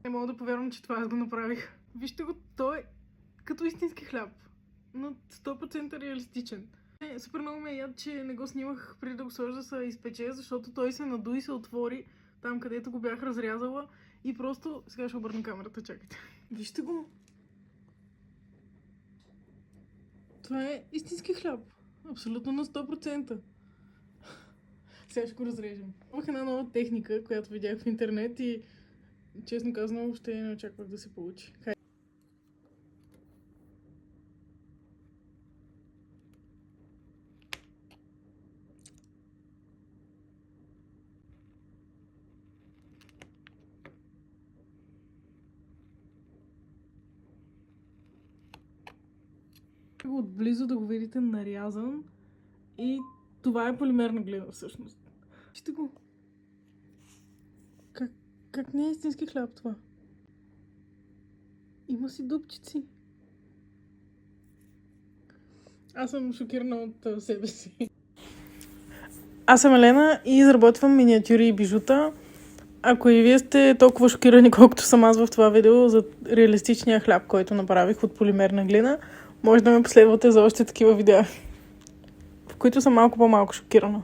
Не мога да повярвам, че това аз го направих. Вижте го, той е като истински хляб. Но 100% реалистичен. Супер много ме яд, че не го снимах преди да го сложа да се изпече, защото той се наду и се отвори там, където го бях разрязала. И просто... Сега ще обърна камерата, чакайте. Вижте го. Това е истински хляб. Абсолютно на 100%. Сега ще го разрежем. Имах една нова техника, която видях в интернет и честно казано въобще не очаквах да се получи. Отблизо да го видите нарязан и това е полимерна глина всъщност. Вижте го. Как не е истински хляб това? Има си дупчици. Аз съм шокирана от себе си. Аз съм Елена и изработвам миниатюри и бижута. Ако и вие сте толкова шокирани, колкото съм аз в това видео за реалистичния хляб, който направих от полимерна глина, може да ме последвате за още такива видеа, в които съм малко по-малко шокирана.